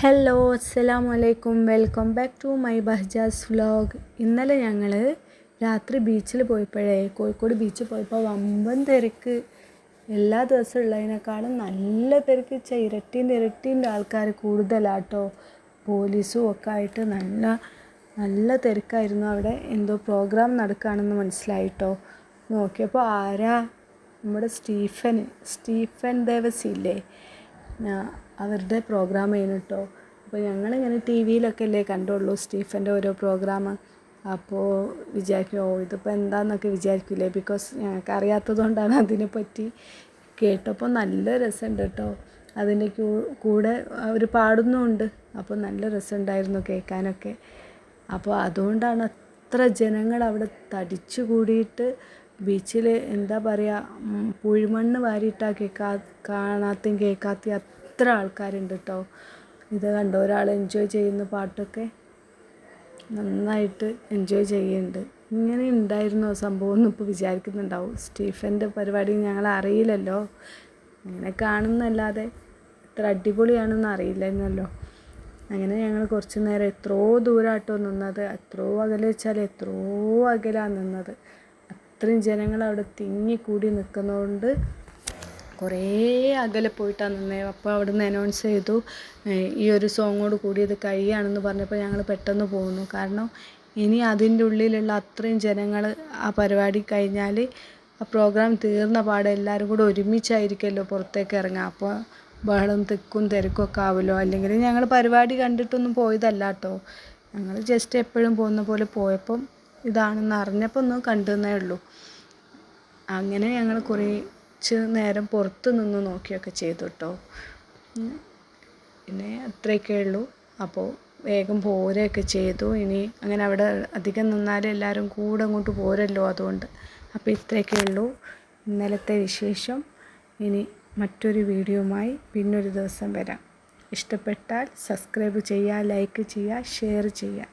Hello അസ്സലാമു അലൈക്കും welcome back to my Bahjas vlog. ഇന്നലെ ഞങ്ങൾ രാത്രി ബീച്ചിൽ പോയപ്പോഴേ കോഴിക്കോട് ബീച്ചിൽ പോയപ്പോൾ വമ്പൻ തിരക്ക്. എല്ലാ ദിവസവും ഉള്ളതിനേക്കാളും നല്ല തിരക്ക്. ഇരട്ടീൻ്റെ ആൾക്കാർ കൂടുതലാട്ടോ. പോലീസും ഒക്കെ ആയിട്ട് നല്ല തിരക്കായിരുന്നു. അവിടെ എന്തോ പ്രോഗ്രാം നടക്കുകയാണെന്ന് മനസ്സിലായിട്ടോ. നോക്കിയപ്പോൾ ആരാ, നമ്മുടെ സ്റ്റീഫൻ ദേവസില്ലേ, അവരുടെ പ്രോഗ്രാം ചെയ്യുന്നു കേട്ടോ. അപ്പോൾ ഞങ്ങളിങ്ങനെ ടി വിയിലൊക്കെ അല്ലേ കണ്ടുള്ളൂ സ്റ്റീഫൻ്റെ ഓരോ പ്രോഗ്രാം. അപ്പോൾ വിചാരിക്കും ഇതിപ്പോൾ എന്താണെന്നൊക്കെ വിചാരിക്കില്ലേ, ബിക്കോസ് ഞങ്ങൾക്ക് അറിയാത്തത് കൊണ്ടാണ് അതിനെപ്പറ്റി. കേട്ടപ്പോൾ നല്ല രസമുണ്ട് കേട്ടോ. അതിൻ്റെ കൂടെ അവർ പാടുന്നുമുണ്ട്. അപ്പോൾ നല്ല രസമുണ്ടായിരുന്നു കേൾക്കാനൊക്കെ. അപ്പോൾ അതുകൊണ്ടാണ് അത്ര ജനങ്ങൾ അവിടെ തടിച്ചു കൂടിയിട്ട് ബീച്ചിൽ എന്താ പറയുക, പുഴിമണ്ണ് വാരിയിട്ടാൽ കാണാത്തയും കേൾക്കാത്തയും അത്ര ആൾക്കാരുണ്ട് കേട്ടോ. ഇത് കണ്ടോ, ഒരാൾ എൻജോയ് ചെയ്യുന്ന പാട്ടൊക്കെ നന്നായിട്ട് എൻജോയ് ചെയ്യുന്നുണ്ട്. ഇങ്ങനെ ഉണ്ടായിരുന്നോ സംഭവം എന്ന് ഇപ്പോൾ വിചാരിക്കുന്നുണ്ടാവും. സ്റ്റീഫൻ്റെ പരിപാടി ഞങ്ങൾ അറിയില്ലല്ലോ, അങ്ങനെ കാണുന്നല്ലാതെ എത്ര അടിപൊളിയാണെന്ന് അറിയില്ലായിരുന്നല്ലോ. അങ്ങനെ ഞങ്ങൾ കുറച്ച് നേരം എത്രയോ ദൂരമായിട്ടോ നിന്നത്, എത്രയോ അകലെ വെച്ചാൽ എത്രയോ അകലാണ് നിന്നത്. അത്രയും ജനങ്ങൾ അവിടെ തിങ്ങിക്കൂടി നിൽക്കുന്നതുകൊണ്ട് കുറേ അകലെ പോയിട്ടാണ് നിന്നത്. അപ്പോൾ അവിടെ നിന്ന് അനൗൺസ് ചെയ്തു ഈ ഒരു സോങ്ങോട് കൂടി ഇത് കഴിയുകയാണെന്ന് പറഞ്ഞപ്പോൾ ഞങ്ങൾ പെട്ടെന്ന് പോകുന്നു. കാരണം ഇനി അതിൻ്റെ ഉള്ളിലുള്ള അത്രയും ജനങ്ങൾ ആ പരിപാടി കഴിഞ്ഞാൽ ആ പ്രോഗ്രാം തീർന്ന പാടെ എല്ലാവരും കൂടെ ഒരുമിച്ചായിരിക്കുമല്ലോ പുറത്തേക്ക് ഇറങ്ങുക. അപ്പോൾ ബഹളം തിരക്കൊക്കെ ആവുമല്ലോ. അല്ലെങ്കിൽ ഞങ്ങൾ പരിപാടി കണ്ടിട്ടൊന്നും പോയതല്ല കേട്ടോ. ഞങ്ങൾ ജസ്റ്റ് എപ്പോഴും പോകുന്ന പോലെ പോയപ്പം ഇതാണെന്ന് അറിഞ്ഞപ്പോൾ ഒന്ന് കണ്ടെന്നേ ഉള്ളൂ. അങ്ങനെ ഞങ്ങൾ കുറച്ച് നേരം പുറത്ത് നിന്ന് നോക്കിയൊക്കെ ചെയ്തു കേട്ടോ. പിന്നെ അത്രയൊക്കെ ഉള്ളൂ. അപ്പോൾ വേഗം പോരുകയൊക്കെ ചെയ്തു. ഇനി അങ്ങനെ അവിടെ അധികം നിന്നാൽ എല്ലാവരും കൂടെ അങ്ങോട്ട് പോരല്ലോ, അതുകൊണ്ട്. അപ്പോൾ ഇത്രയൊക്കെ ഉള്ളൂ ഇന്നലത്തെ വിശേഷം. ഇനി മറ്റൊരു വീഡിയോയുമായി പിന്നൊരു ദിവസം വരാം. ഇഷ്ടപ്പെട്ടാൽ സബ്സ്ക്രൈബ് ചെയ്യുക, ലൈക്ക് ചെയ്യുക, ഷെയർ ചെയ്യുക.